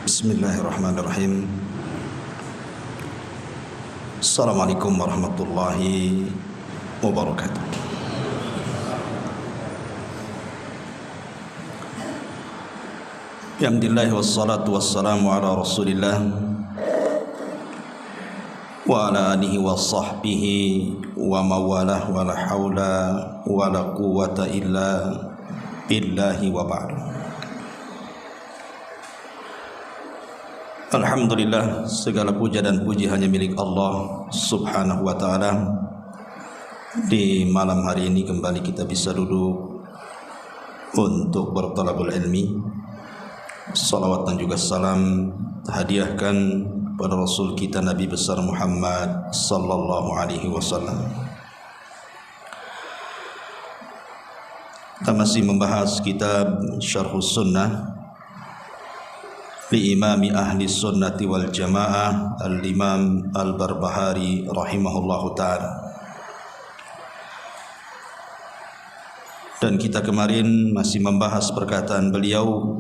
Bismillahirrahmanirrahim. Assalamualaikum warahmatullahi wabarakatuh. Alhamdulillah wassalatu wassalamu ala Rasulillah wa ala alihi wa sahbihi wa mawalah wa la hawla wa la quwwata illa billahi wa ba'du. Alhamdulillah, segala puja dan puji hanya milik Allah subhanahu wa ta'ala. Di malam hari ini kembali kita bisa duduk untuk bertalabul ilmi. Salawat dan juga salam hadiahkan pada Rasul kita Nabi besar Muhammad sallallahu alaihi wasallam. Kita masih membahas kitab Syarhus Sunnah li Imami Ahli Sunnati wal Jamaah Al-Imam Al-Barbahari rahimahullahu ta'ala. Dan kita kemarin masih membahas perkataan beliau,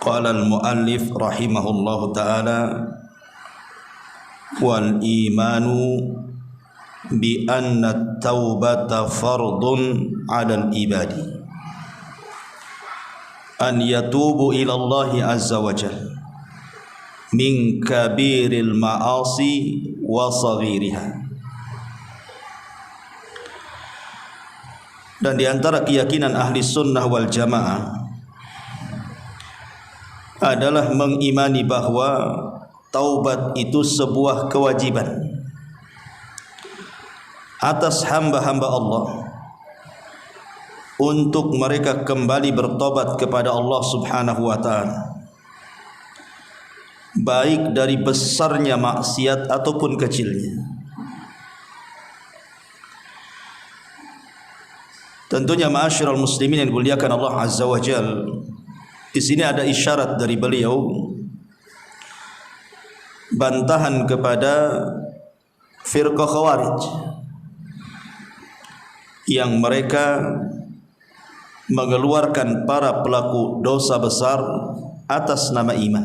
qala al-muallif rahimahullahu ta'ala, wal imanu bi anna at-taubata fardun 'ala al-ibadi an yatubu ila Allah azza wa jalla min kabiril ma'asi wa saghiriha. Dan di antara keyakinan ahli sunnah wal jamaah adalah mengimani bahwa taubat itu sebuah kewajiban atas hamba-hamba Allah untuk mereka kembali bertobat kepada Allah subhanahu wa ta'ala, baik dari besarnya maksiat ataupun kecilnya. Tentunya ma'asyiral muslimin yang dimuliakan Allah azza wa jalla, di sini ada isyarat dari beliau, bantahan kepada firqah Khawarij yang mereka mengeluarkan para pelaku dosa besar atas nama iman.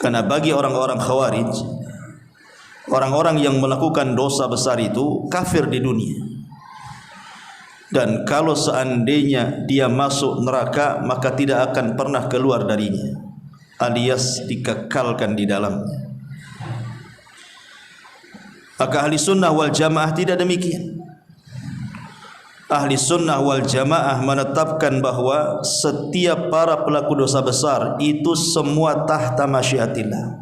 Karena bagi orang-orang Khawarij, orang-orang yang melakukan dosa besar itu kafir di dunia, dan kalau seandainya dia masuk neraka maka tidak akan pernah keluar darinya, alias dikekalkan di dalamnya. Maka ahli sunnah wal jamaah tidak demikian. Ahli sunnah wal jamaah menetapkan bahwa setiap para pelaku dosa besar itu semua tahta masyiatillah,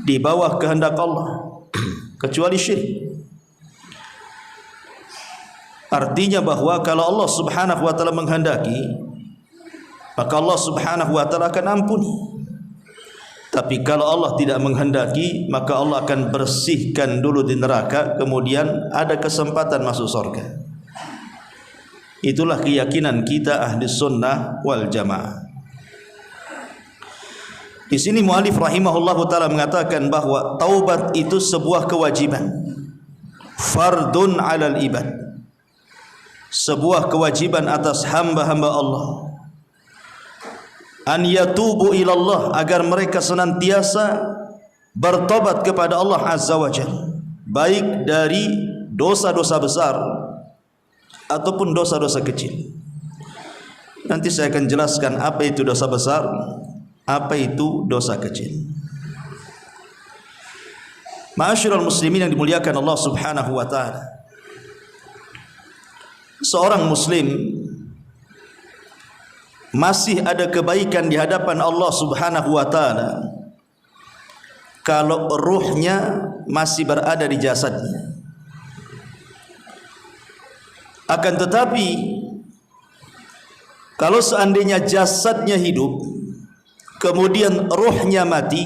di bawah kehendak Allah, kecuali syirik. Artinya bahwa kalau Allah subhanahu wa ta'ala menghendaki, maka Allah subhanahu wa ta'ala akan ampuni. Tapi kalau Allah tidak menghendaki, maka Allah akan bersihkan dulu di neraka, kemudian ada kesempatan masuk surga. Itulah keyakinan kita ahli sunnah wal jamaah. Di sini muallif rahimahullahu ta'ala mengatakan bahwa taubat itu sebuah kewajiban, fardun 'alal ibad, sebuah kewajiban atas hamba-hamba Allah, an yatubu ilallah, agar mereka senantiasa bertobat kepada Allah azza wa jalla, baik dari dosa-dosa besar ataupun dosa-dosa kecil. Nanti saya akan jelaskan apa itu dosa besar, apa itu dosa kecil. Ma'asyiral muslimin yang dimuliakan Allah subhanahu wa ta'ala, seorang muslim masih ada kebaikan di hadapan Allah subhanahu wa ta'ala kalau ruhnya masih berada di jasadnya. Akan tetapi kalau seandainya jasadnya hidup kemudian ruhnya mati,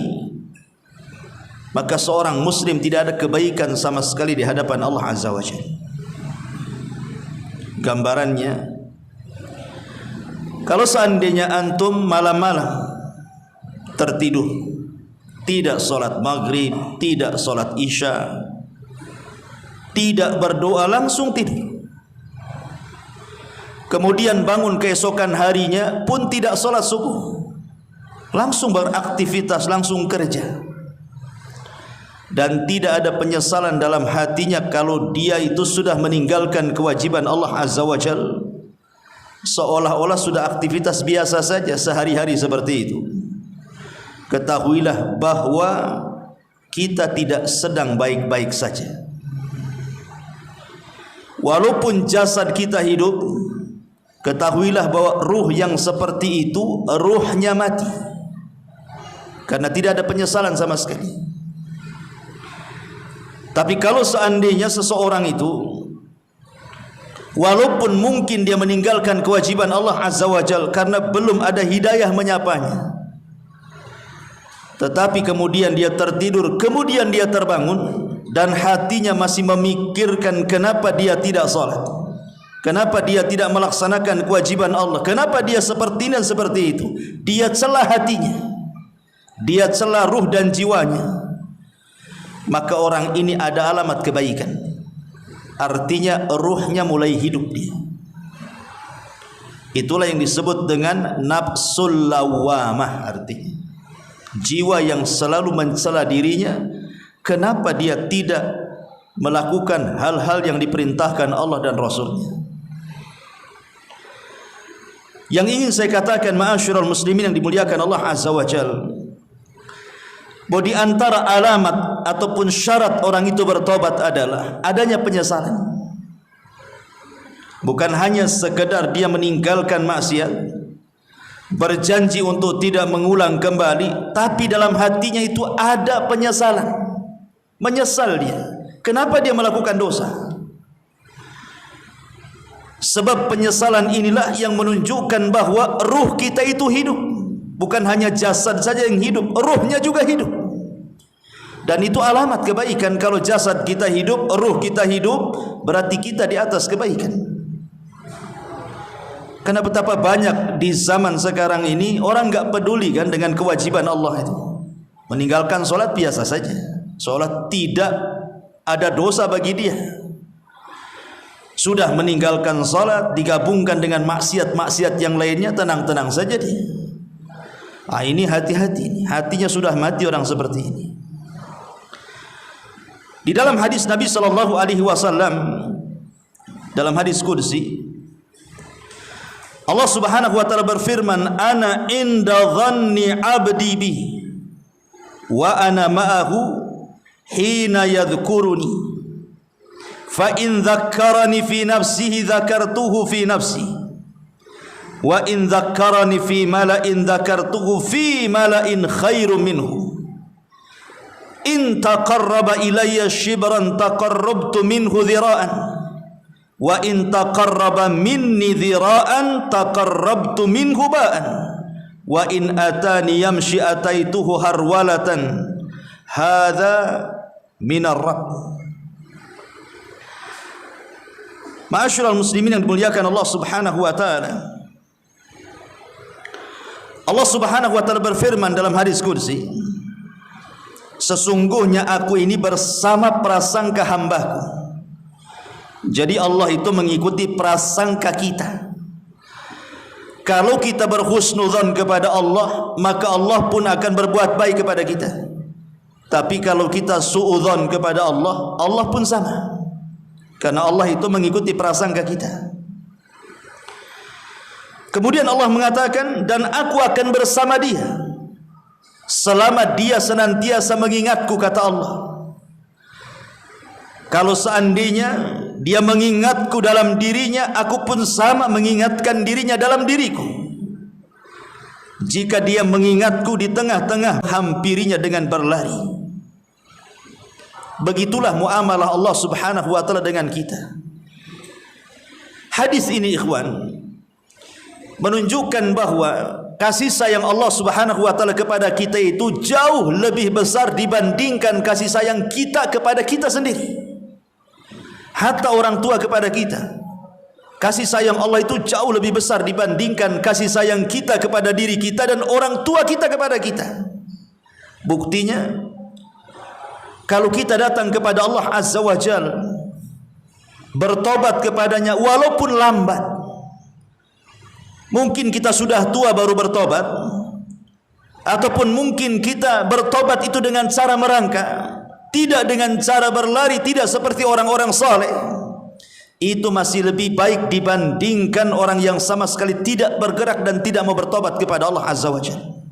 maka seorang muslim tidak ada kebaikan sama sekali di hadapan Allah azza wa jalla. Gambarannya, kalau seandainya antum malam-malam tertidur, tidak sholat maghrib, tidak sholat isya, tidak berdoa, langsung tidur. kemudian bangun keesokan harinya pun tidak sholat subuh, langsung beraktivitas, langsung kerja, dan tidak ada penyesalan dalam hatinya kalau dia itu sudah meninggalkan kewajiban Allah Azza wa Jalla, seolah-olah sudah aktivitas biasa saja sehari-hari seperti itu. Ketahuilah bahwa kita tidak sedang baik-baik saja. Walaupun jasad kita hidup, ketahuilah bahwa ruh yang seperti itu ruhnya mati, karena tidak ada penyesalan sama sekali. Tapi kalau seandainya seseorang itu, walaupun mungkin dia meninggalkan kewajiban Allah Azza wa Jalla karena belum ada hidayah menyapanya, tetapi kemudian dia tertidur, kemudian dia terbangun, dan hatinya masih memikirkan kenapa dia tidak salat, kenapa dia tidak melaksanakan kewajiban Allah, kenapa dia seperti ini dan seperti itu, dia celah hatinya, dia celah ruh dan jiwanya, maka orang ini ada alamat kebaikan. Artinya ruhnya mulai hidup dia. Itulah yang disebut dengan nafsul lawamah, artinya jiwa yang selalu mencela dirinya, kenapa dia tidak melakukan hal-hal yang diperintahkan Allah dan Rasulnya. Yang ingin saya katakan, ma'asyiral muslimin yang dimuliakan Allah Azza wa Jalla, bahwa di antara alamat ataupun syarat orang itu bertobat adalah adanya penyesalan. Bukan hanya sekedar dia meninggalkan maksiat, berjanji untuk tidak mengulang kembali, tapi dalam hatinya itu ada penyesalan. Menyesal dia. Kenapa dia melakukan dosa? Sebab penyesalan inilah yang menunjukkan bahwa ruh kita itu hidup. Bukan hanya jasad saja yang hidup, ruhnya juga hidup. Dan itu alamat kebaikan. Kalau jasad kita hidup, ruh kita hidup, berarti kita di atas kebaikan. Karena betapa banyak di zaman sekarang ini orang enggak peduli kan dengan kewajiban Allah itu. Meninggalkan solat biasa saja, solat tidak ada dosa bagi dia. Sudah meninggalkan solat digabungkan dengan maksiat-maksiat yang lainnya, tenang-tenang saja dia. Ini hati-hati, hatinya sudah mati orang seperti ini. Di dalam hadis Nabi sallallahu alaihi wasallam, dalam hadis qudsi, Allah Subhanahu wa taala berfirman, "Ana inda dhanni 'abdi bi wa ana ma'ahu hina yadhkuruni. Fa in dzakkarani fi nafsihi dzakartuhu fi nafsi. Wa in dzakkarani fi mala'in dzakartuhu fi mala'in khairum minhu. In taqarraba ilayya shibran taqarrabtu minhu dhira'an. Wa in taqarraba minni dhira'an taqarrabtu minhu ba'an. Wa in atani yamshi ataituhu harwalatan. Hadza minar rabb." Ma'asyiral muslimin yang dimuliakan Allah Subhanahu wa taala, Allah Subhanahu wa taala berfirman dalam hadis qudsi, "Sesungguhnya aku ini bersama prasangka hambaku." Jadi Allah itu mengikuti prasangka kita. Kalau kita berhusnudzon kepada Allah, maka Allah pun akan berbuat baik kepada kita. Tapi kalau kita suudzon kepada Allah, Allah pun sama. Karena Allah itu mengikuti prasangka kita. Kemudian Allah mengatakan, "Dan aku akan bersama dia selama dia senantiasa mengingatku," kata Allah. Kalau seandainya dia mengingatku dalam dirinya, aku pun sama mengingatkan dirinya dalam diriku. Jika dia mengingatku di tengah-tengah, hampirinya dengan berlari. Begitulah muamalah Allah Subhanahu wa taala dengan kita. Hadis ini ikhwan menunjukkan bahwa kasih sayang Allah Subhanahu wa taala kepada kita itu jauh lebih besar dibandingkan kasih sayang kita kepada kita sendiri. Hatta orang tua kepada kita, kasih sayang Allah itu jauh lebih besar dibandingkan kasih sayang kita kepada diri kita dan orang tua kita kepada kita. Buktinya, kalau kita datang kepada Allah Azza wa Jalla, bertobat kepadanya walaupun lambat, Mungkin kita sudah tua baru bertobat, ataupun mungkin kita bertobat itu dengan cara merangkak, tidak dengan cara berlari, tidak seperti orang-orang saleh. Itu masih lebih baik dibandingkan orang yang sama sekali tidak bergerak dan tidak mau bertobat kepada Allah Azza wa Jalla.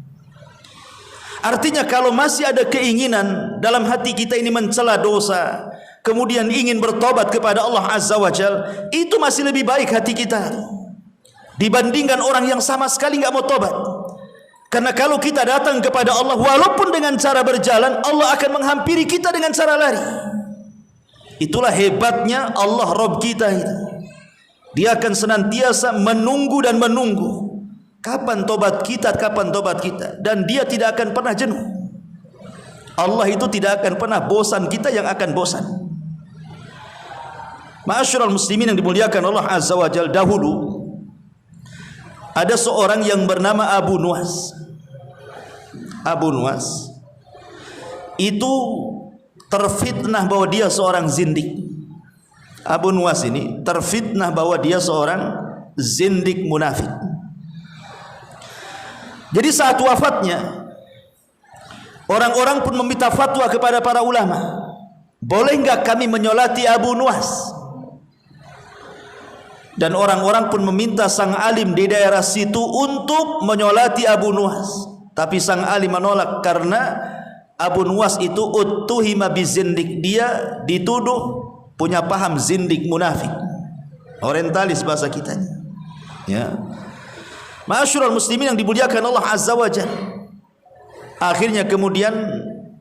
Artinya kalau masih ada keinginan dalam hati kita ini mencela dosa, kemudian ingin bertobat kepada Allah Azza wa Jalla, itu masih lebih baik hati kita dibandingkan orang yang sama sekali nggak mau tobat. Karena kalau kita datang kepada Allah walaupun dengan cara berjalan, Allah akan menghampiri kita dengan cara lari. Itulah hebatnya Allah Rabb kita itu. Dia akan senantiasa menunggu dan menunggu kapan tobat kita, kapan tobat kita, dan dia tidak akan pernah jenuh. Allah itu tidak akan pernah bosan, kita yang akan bosan. Ma'asyiral muslimin yang dimuliakan Allah Azza wa Jalla, dahulu ada seorang yang bernama Abu Nuwas. Abu Nuwas itu terfitnah bahwa dia seorang zindik. Abu Nuwas ini terfitnah bahwa dia seorang zindik munafik. Jadi saat wafatnya, orang-orang pun meminta fatwa kepada para ulama, boleh enggak kami menyolati Abu Nuwas? Dan orang-orang pun meminta sang alim di daerah situ untuk menyolati Abu Nuwas. Tapi sang alim menolak karena Abu Nuwas itu uttuhima bizindik, dia dituduh punya paham zindik munafik, orientalis bahasa kita. Ya. Ma'asyiral muslimin yang dimuliakan Allah Azza wa Jalla. Akhirnya kemudian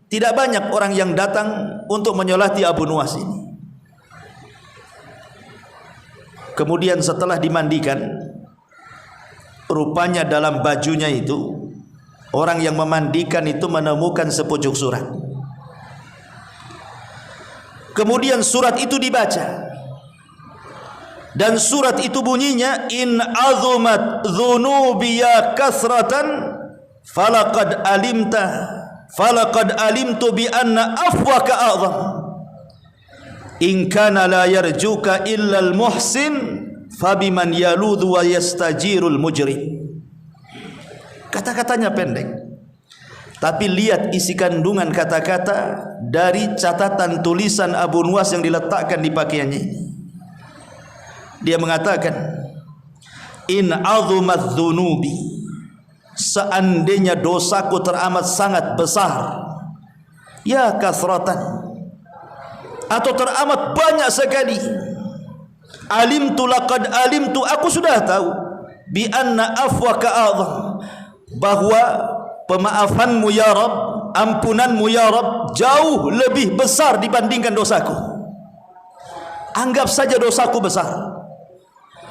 tidak banyak orang yang datang untuk menyolati Abu Nuwas ini. Kemudian setelah dimandikan, rupanya dalam bajunya itu orang yang memandikan itu menemukan sepucuk surat. Kemudian surat itu dibaca, dan surat itu bunyinya, in azumat dzunubiya kasratan falaqad alimtu bi anna afwaka a'zam in kana la yarjuka illa al muhsin fabiman yaludhu wa yastajirul mujrim. Kata-katanya pendek, tapi lihat isi kandungan kata-kata dari catatan tulisan Abu Nuwas yang diletakkan di pakaiannya ini. Dia mengatakan, in azumat dzunubi, seandainya dosaku teramat sangat besar, ya kasratan, atau teramat banyak sekali, alimtu laqad alimtu, aku sudah tahu, bi anna afwaka a'zam, bahwa pemaafanmu ya Rabb, ampunanmu ya Rabb jauh lebih besar dibandingkan dosaku. Anggap saja dosaku besar,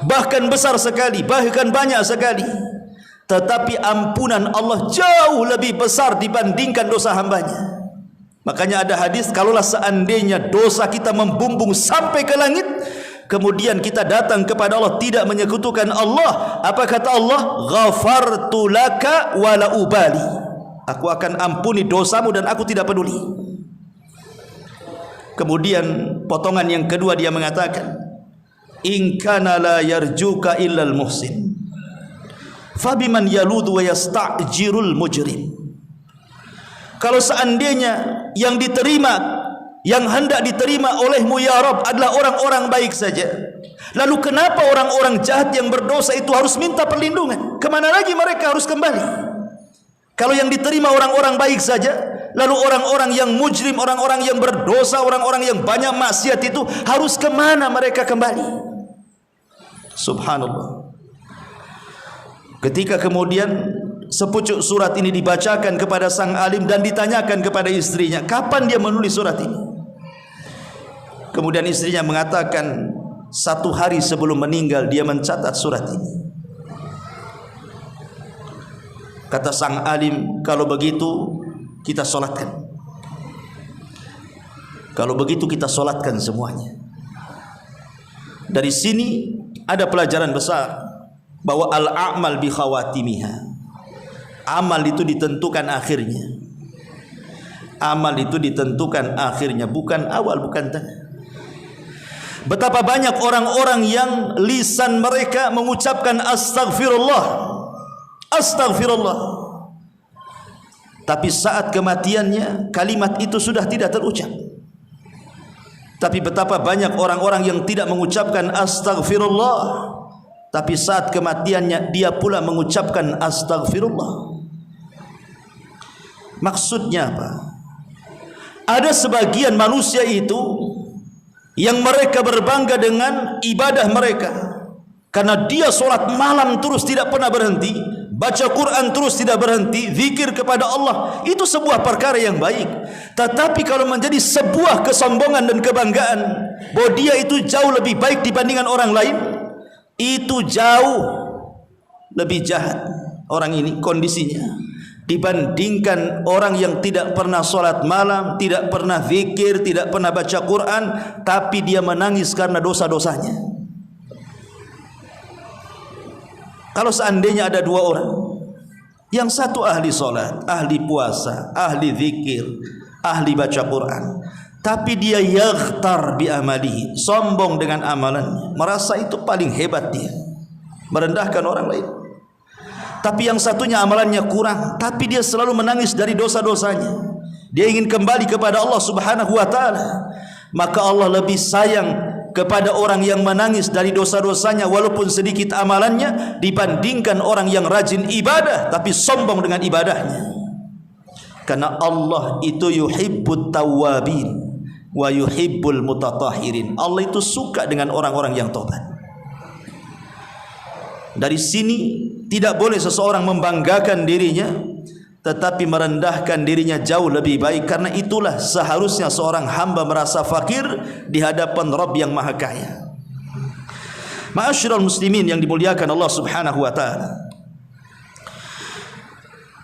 bahkan besar sekali, bahkan banyak sekali, tetapi ampunan Allah jauh lebih besar dibandingkan dosa hambanya. Makanya ada hadis, kalaulah seandainya dosa kita membumbung sampai ke langit, kemudian kita datang kepada Allah tidak menyekutukan Allah, apa kata Allah? Ghafartu laka wala ubali, aku akan ampuni dosamu dan aku tidak peduli. Kemudian potongan yang kedua dia mengatakan, in kana la yarjuka illal muhsin fabiman yaludu wa yasta'jirul mujrim. Kalau seandainya yang diterima, yang hendak diterima olehmu ya Rabb adalah orang-orang baik saja, lalu kenapa orang-orang jahat yang berdosa itu harus minta perlindungan? Kemana lagi mereka harus kembali? Kalau yang diterima orang-orang baik saja, lalu orang-orang yang mujrim, orang-orang yang berdosa, orang-orang yang banyak maksiat itu harus kemana mereka kembali? Subhanallah. Ketika kemudian sepucuk surat ini dibacakan kepada sang alim dan ditanyakan kepada istrinya, kapan dia menulis surat ini? Kemudian istrinya mengatakan, 1 hari sebelum meninggal dia mencatat surat ini. Kata sang alim, kalau begitu kita solatkan. Kalau begitu kita solatkan semuanya. Dari sini ada pelajaran besar, bahwa al-a'mal bi khawatimiha, amal itu ditentukan akhirnya. Amal itu ditentukan akhirnya, bukan awal, bukan tengah. Betapa banyak orang-orang yang lisan mereka mengucapkan astagfirullah, astagfirullah, tapi saat kematiannya kalimat itu sudah tidak terucap. Tapi betapa banyak orang-orang yang tidak mengucapkan astagfirullah, tapi saat kematiannya dia pula mengucapkan astagfirullah. Maksudnya apa? Ada sebagian manusia itu yang mereka berbangga dengan ibadah mereka, karena dia solat malam terus tidak pernah berhenti, baca Quran terus tidak berhenti, zikir kepada Allah. Itu sebuah perkara yang baik. Tetapi kalau menjadi sebuah kesombongan dan kebanggaan bahwa dia itu jauh lebih baik dibandingkan orang lain, itu jauh lebih jahat orang ini kondisinya dibandingkan orang yang tidak pernah solat malam, tidak pernah zikir, tidak pernah baca Quran, tapi dia menangis karena dosa-dosanya. Kalau seandainya ada dua orang, yang satu ahli solat, ahli puasa, ahli zikir, ahli baca Quran, tapi dia yaghtar bi amalihi, sombong dengan amalannya, merasa itu paling hebat dia, merendahkan orang lain. Tapi yang satunya amalannya kurang, tapi dia selalu menangis dari dosa-dosanya, dia ingin kembali kepada Allah Subhanahu wa ta'ala. Maka Allah lebih sayang kepada orang yang menangis dari dosa-dosanya walaupun sedikit amalannya, dibandingkan orang yang rajin ibadah tapi sombong dengan ibadahnya. Karena Allah itu yuhibbut tawwabin wa yuhibbul mutatahhirin. Allah itu suka dengan orang-orang yang tobat. Dari sini tidak boleh seseorang membanggakan dirinya, tetapi merendahkan dirinya jauh lebih baik. Karena itulah seharusnya seorang hamba merasa fakir di hadapan Rabb yang Maha Kaya. Ma'asyiral muslimin yang dimuliakan Allah Subhanahu wa taala.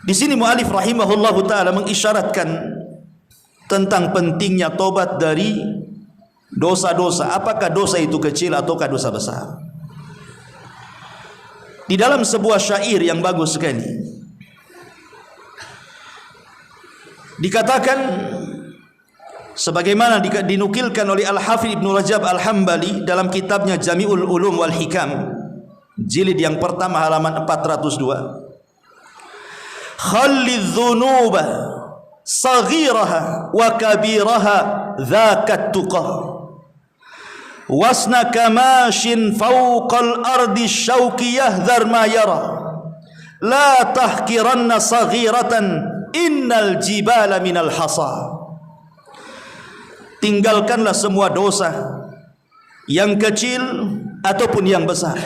Di sini muallif rahimahullahu taala mengisyaratkan tentang pentingnya tobat dari dosa-dosa. Apakah dosa itu kecil ataukah dosa besar? Di dalam sebuah syair yang bagus sekali dikatakan, sebagaimana dinukilkan oleh Al-Hafidh Ibnu Rajab Al-Hambali dalam kitabnya Jami'ul Ulum wal Hikam, jilid yang pertama halaman 402, khallidz dzunuba saghiraha wa kabiraha dzakat tuqah wasna kamashin fawqal ardi syauki yahdhar ma yara la tahkiranna saghiratan innal jibala minal hasa. Tinggalkanlah semua dosa yang kecil ataupun yang besar,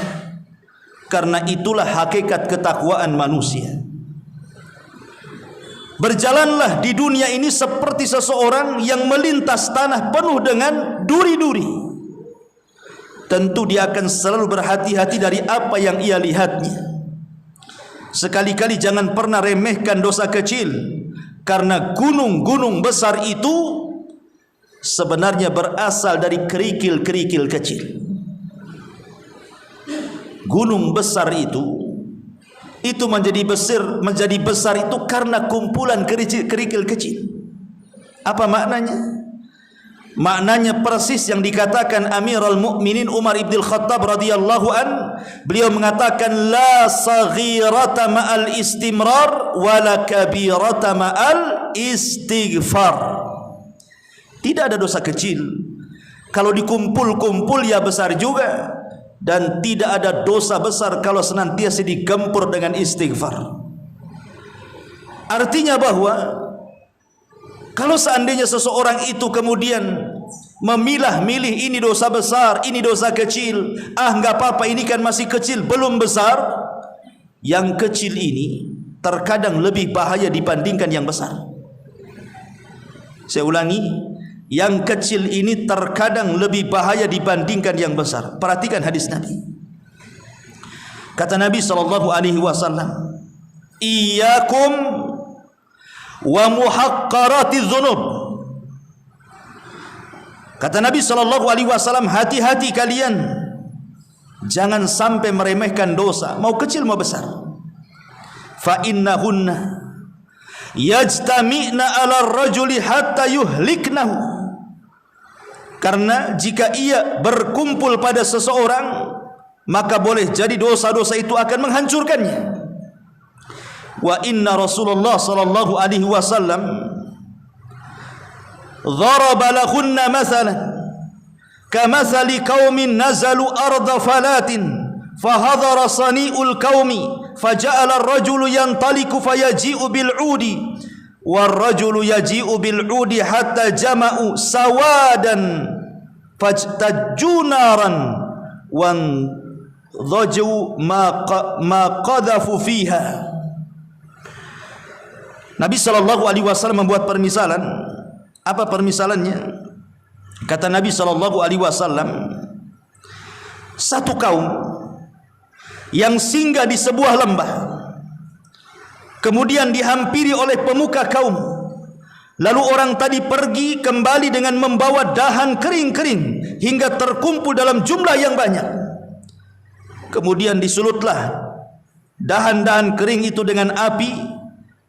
karena itulah hakikat ketakwaan manusia. Berjalanlah di dunia ini seperti seseorang yang melintas tanah penuh dengan duri-duri. Tentu dia akan selalu berhati-hati dari apa yang ia lihatnya. Sekali-kali jangan pernah remehkan dosa kecil, karena gunung-gunung besar itu sebenarnya berasal dari kerikil-kerikil kecil. Gunung besar itu menjadi besar itu karena kumpulan kerikil kecil. Apa maknanya? Maknanya persis yang dikatakan Amirul Mukminin Umar ibn Khattab radhiyallahu an. Beliau mengatakan la saghirata ma'al istimrar wala kabirata ma'al istighfar. Tidak ada dosa kecil kalau dikumpul-kumpul ya besar juga, dan tidak ada dosa besar kalau senantiasa digempur dengan istighfar. Artinya bahwa kalau seandainya seseorang itu kemudian memilah-milih ini dosa besar, ini dosa kecil, enggak apa-apa, ini kan masih kecil, belum besar. Yang kecil ini terkadang lebih bahaya dibandingkan yang besar. Saya ulangi, yang kecil ini terkadang lebih bahaya dibandingkan yang besar. Perhatikan hadis Nabi. Kata Nabi SAW, iyyakum wa muhaqqaratiz dzunub. Kata Nabi SAW, hati-hati kalian, jangan sampai meremehkan dosa, mau kecil mau besar. Fa innahunna yajtami'na 'ala ar-rajuli hatta yuhliknahu. Karena jika ia berkumpul pada seseorang, maka boleh jadi dosa-dosa itu akan menghancurkannya. Wa inna Rasulullah sallallahu alaihi wasallam dharaba lahunna mathalan kamathali qaumin nazalu arda falatin fahadhara sani'ul qaumi faja'ala ar-rajulu yantaliku fayaji'u bil'udi war-rajulu yaji'u bil'udi hatta jama'u sawadan fajtajju naran wan dhaju ma qadhafu fiha. Nabi sallallahu alaihi wasallam membuat permisalan. Apa permisalannya? Kata Nabi sallallahu alaihi wasallam, satu kaum yang singgah di sebuah lembah, kemudian dihampiri oleh pemuka kaum. Lalu orang tadi pergi kembali dengan membawa dahan kering-kering hingga terkumpul dalam jumlah yang banyak. Kemudian disulutlah dahan-dahan kering itu dengan api,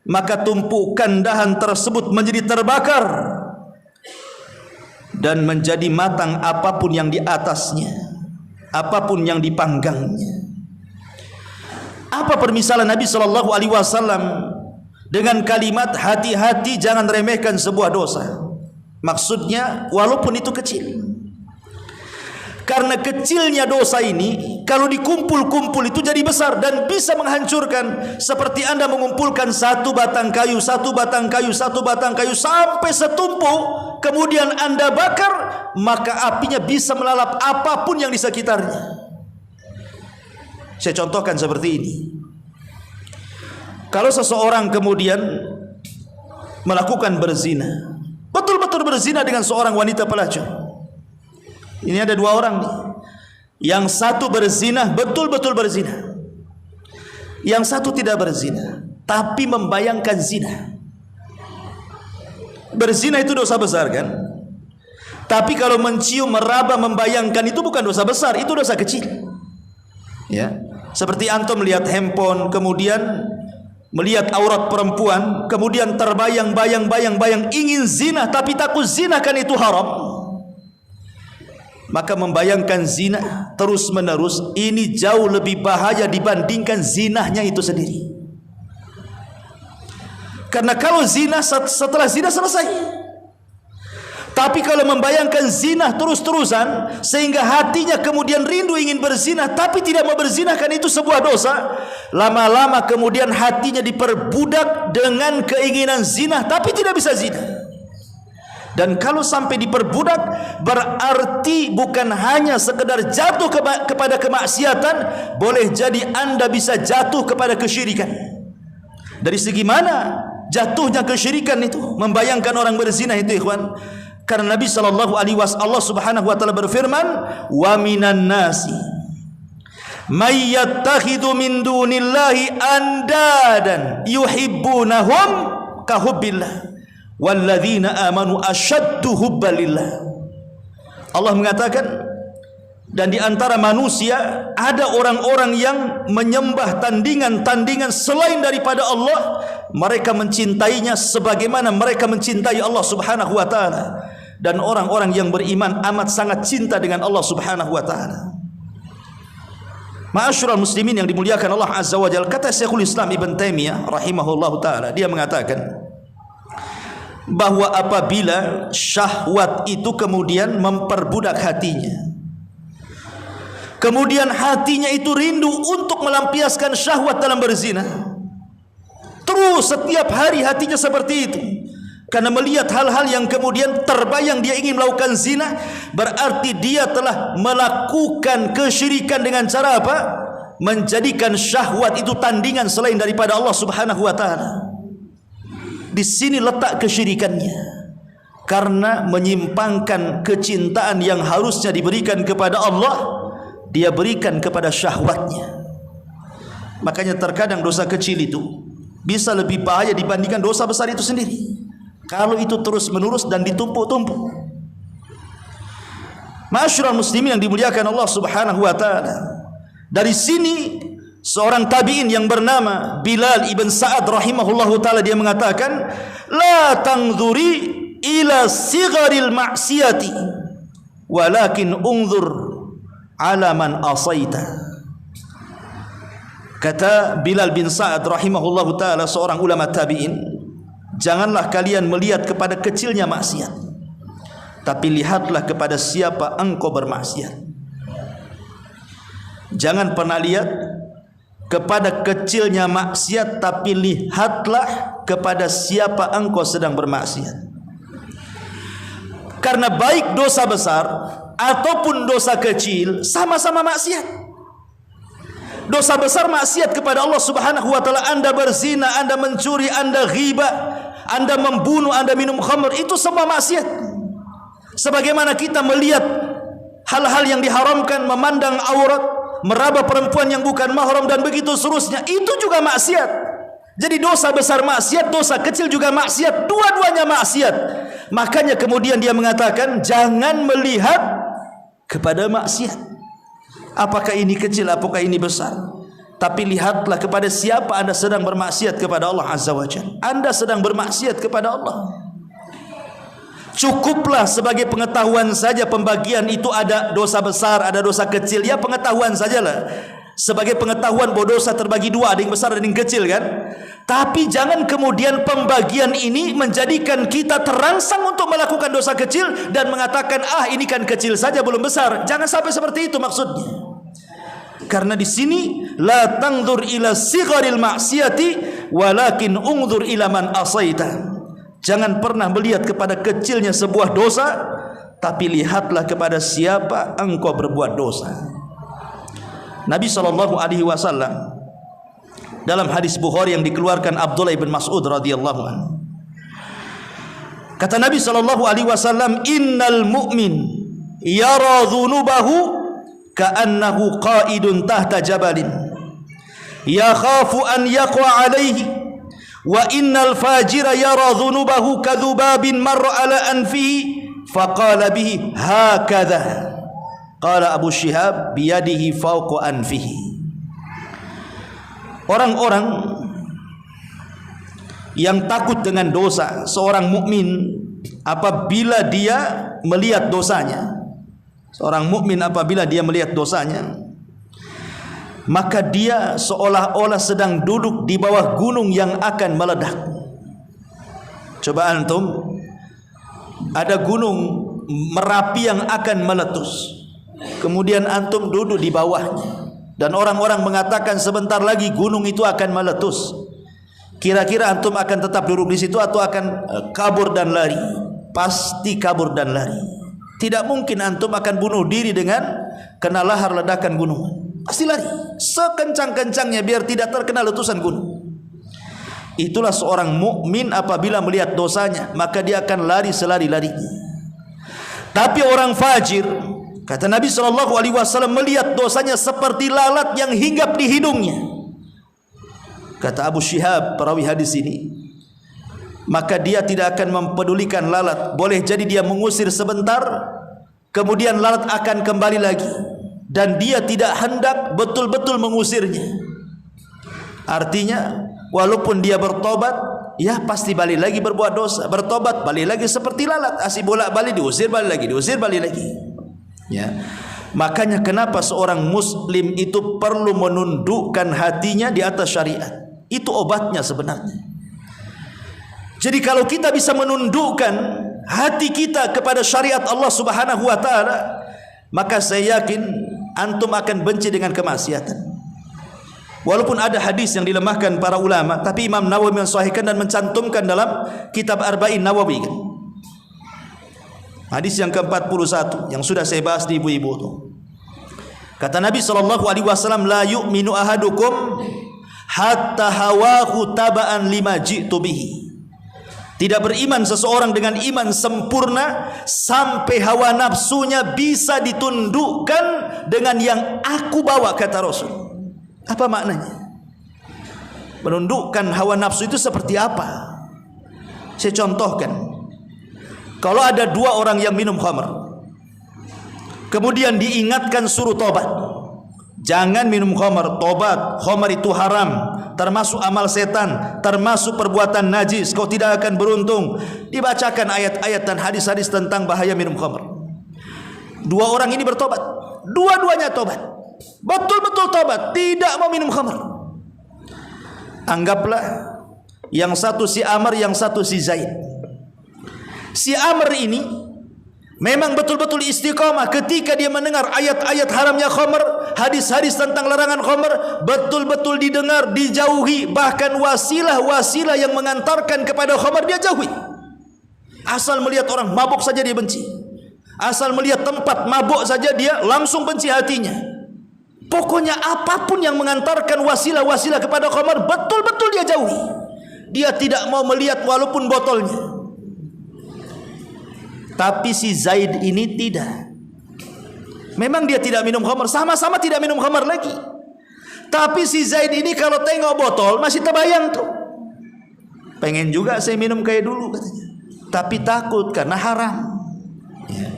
maka tumpukan dahan tersebut menjadi terbakar dan menjadi matang apapun yang di atasnya, apapun yang dipanggangnya. Apa permisalan Nabi sallallahu alaihi wasallam dengan kalimat hati-hati jangan remehkan sebuah dosa? Maksudnya walaupun itu kecil. Karena kecilnya dosa ini kalau dikumpul-kumpul itu jadi besar dan bisa menghancurkan. Seperti Anda mengumpulkan satu batang kayu sampai setumpuk, kemudian Anda bakar, maka apinya bisa melalap apapun yang di sekitarnya. Saya contohkan seperti ini. Kalau seseorang kemudian melakukan berzina, betul-betul berzina dengan seorang wanita pelacur. Ini ada dua orang nih. Yang satu berzina, betul-betul berzina. Yang satu tidak berzina, tapi membayangkan zina. Berzina itu dosa besar kan? Tapi kalau mencium, meraba, membayangkan itu bukan dosa besar, itu dosa kecil. Ya, seperti antum melihat handphone, kemudian melihat aurat perempuan, kemudian terbayang-bayang ingin zina, tapi takut zina kan itu haram. Maka membayangkan zina terus menerus ini jauh lebih bahaya dibandingkan zinahnya itu sendiri. Karena kalau zina, setelah zina selesai. Tapi kalau membayangkan zina terus-terusan sehingga hatinya kemudian rindu ingin berzina tapi tidak mau berzina, kan itu sebuah dosa. Lama-lama kemudian hatinya diperbudak dengan keinginan zina tapi tidak bisa zina. Dan kalau sampai diperbudak, berarti bukan hanya sekedar jatuh kepada kemaksiatan, boleh jadi Anda bisa jatuh kepada kesyirikan. Dari segi mana jatuhnya kesyirikan itu? Membayangkan orang berzina itu, ikhwan. Karena Nabi sallallahu alaihi wasallam, Allah Subhanahu wa taala berfirman, "Wa minan nasi may yattakhidhu min dunillahi andadan yuhibbunahum ka hubbillah." Walladzina amanu asyaddu hubbalillah. Allah mengatakan, dan di antara manusia ada orang-orang yang menyembah tandingan-tandingan selain daripada Allah. Mereka mencintainya sebagaimana mereka mencintai Allah Subhanahu wa taala. Dan orang-orang yang beriman amat sangat cinta dengan Allah Subhanahu wa taala. Ma'asyiral muslimin yang dimuliakan Allah Azza wa Jalla, kata Syekhul Islam Ibn Taimiyah rahimahullahu taala, dia mengatakan bahwa apabila syahwat itu kemudian memperbudak hatinya, kemudian hatinya itu rindu untuk melampiaskan syahwat dalam berzina, terus setiap hari hatinya seperti itu, karena melihat hal-hal yang kemudian terbayang dia ingin melakukan zina, berarti dia telah melakukan kesyirikan dengan cara apa? Menjadikan syahwat itu tandingan selain daripada Allah Subhanahu wa taala. Di sini letak kesyirikannya, karena menyimpangkan kecintaan yang harusnya diberikan kepada Allah, dia berikan kepada syahwatnya. Makanya terkadang dosa kecil itu bisa lebih bahaya dibandingkan dosa besar itu sendiri, kalau itu terus menerus dan ditumpuk-tumpuk. Ma'asyiral muslimin yang dimuliakan Allah Subhanahu wa taala, dari sini seorang tabi'in yang bernama Bilal ibn Sa'ad rahimahullahu ta'ala, dia mengatakan, la tangzuri ila sigharil ma'siyati walakin unzur ala man asaita. Kata Bilal bin Sa'ad rahimahullahu ta'ala, seorang ulama tabi'in, janganlah kalian melihat kepada kecilnya maksiat, tapi lihatlah kepada siapa engkau bermaksiat. Jangan pernah lihat kepada kecilnya maksiat, tapi lihatlah kepada siapa engkau sedang bermaksiat. Karena baik dosa besar ataupun dosa kecil sama-sama maksiat. Dosa besar maksiat kepada Allah Subhanahu wa taala, Anda berzina, Anda mencuri, Anda ghibah, Anda membunuh, Anda minum khamr, itu semua maksiat. Sebagaimana kita melihat hal-hal yang diharamkan, memandang aurat, meraba perempuan yang bukan mahram dan begitu seterusnya, itu juga maksiat. Jadi dosa besar maksiat, dosa kecil juga maksiat, dua-duanya maksiat. Makanya kemudian dia mengatakan, jangan melihat kepada maksiat, apakah ini kecil, apakah ini besar, tapi lihatlah kepada siapa Anda sedang bermaksiat kepada Allah Azza wa Jalla. Anda sedang bermaksiat kepada Allah. Cukuplah sebagai pengetahuan saja pembagian itu, ada dosa besar, ada dosa kecil, ya pengetahuan sajalah. Sebagai pengetahuan bahwa dosa terbagi dua, ada yang besar ada yang kecil kan. Tapi jangan kemudian pembagian ini menjadikan kita terangsang untuk melakukan dosa kecil dan mengatakan, ah ini kan kecil saja belum besar. Jangan sampai seperti itu maksudnya. Karena di sini la tangdur ila sigharil ma'siyati walakin ungdur ila man asaita. Jangan pernah melihat kepada kecilnya sebuah dosa, tapi lihatlah kepada siapa engkau berbuat dosa. Nabi SAW dalam hadis Bukhari yang dikeluarkan Abdullah bin Mas'ud radhiyallahu anhu, kata Nabi SAW, innal mu'min yara dhunubahu ka'annahu qa'idun tahta jabalin yakhafu an yaqwa alaihi, wa innal fajira yara dhunubahu kadhubabin marra ala anfihi faqala bihi hakadha. Qala Abu Syihab biyadihi fawqa anfihi. Orang-orang yang takut dengan dosa, seorang mukmin apabila dia melihat dosanya, seorang mukmin apabila dia melihat dosanya, maka dia seolah-olah sedang duduk di bawah gunung yang akan meledak. Coba antum, ada gunung Merapi yang akan meletus, kemudian antum duduk di bawahnya, dan orang-orang mengatakan sebentar lagi gunung itu akan meletus. Kira-kira antum akan tetap duduk di situ atau akan kabur dan lari? Pasti kabur dan lari. Tidak mungkin antum akan bunuh diri dengan kena lahar ledakan gunung. Pasti lari sekencang-kencangnya biar tidak terkena letusan gunung. Itulah seorang mukmin apabila melihat dosanya, maka dia akan lari selari-larinya. Tapi orang fajir, kata Nabi SAW, melihat dosanya seperti lalat yang hinggap di hidungnya. Kata Abu Syihab, perawi hadis ini, maka dia tidak akan mempedulikan lalat. Boleh jadi dia mengusir sebentar, kemudian lalat akan kembali lagi, dan dia tidak hendak betul-betul mengusirnya. Artinya walaupun dia bertobat, ya pasti balik lagi berbuat dosa. Bertobat balik lagi seperti lalat, asih bolak-balik, diusir balik lagi, diusir balik lagi. Ya. Makanya kenapa seorang muslim itu perlu menundukkan hatinya di atas syariat. Itu obatnya sebenarnya. Jadi kalau kita bisa menundukkan hati kita kepada syariat Allah Subhanahu wa taala, maka saya yakin antum akan benci dengan kemaksiatan. Walaupun ada hadis yang dilemahkan para ulama, tapi Imam Nawawi mensahihkan dan mencantumkan dalam kitab Arba'in Nawawi. Hadis yang ke-41 yang sudah saya bahas di ibu-ibu itu. Kata Nabi SAW, la yu'minu ahadukum hatta hawahu taba'an lima ji'tu bihi. Tidak beriman seseorang dengan iman sempurna sampai hawa nafsunya bisa ditundukkan dengan yang aku bawa, kata Rasul. Apa maknanya? Menundukkan hawa nafsu itu seperti apa? Saya contohkan. Kalau ada dua orang yang minum khamr, kemudian diingatkan suruh tobat. Jangan minum khamr, tobat. Khamr itu haram, termasuk amal setan, termasuk perbuatan najis. Kau tidak akan beruntung. Dibacakan ayat-ayat dan hadis-hadis tentang bahaya minum khamr. Dua orang ini bertobat, dua-duanya tobat, betul-betul tobat, tidak mau minum khamr. Anggaplah yang satu si Amr, yang satu si Zaid. Si Amr ini memang betul-betul istiqamah ketika dia mendengar ayat-ayat haramnya khamr, hadis-hadis tentang larangan khamr, betul-betul didengar, dijauhi, bahkan wasilah-wasilah yang mengantarkan kepada khamr dia jauhi. Asal melihat orang mabuk saja dia benci. Asal melihat tempat mabuk saja dia langsung benci hatinya. Pokoknya apapun yang mengantarkan wasilah-wasilah kepada khamr, betul-betul dia jauhi. Dia tidak mau melihat walaupun botolnya. Tapi si Zaid ini tidak. Memang dia tidak minum khamr, sama-sama tidak minum khamr lagi. Tapi si Zaid ini kalau tengok botol masih terbayang tuh. Pengen juga saya minum kayak dulu katanya. Tapi takut karena haram. Ya.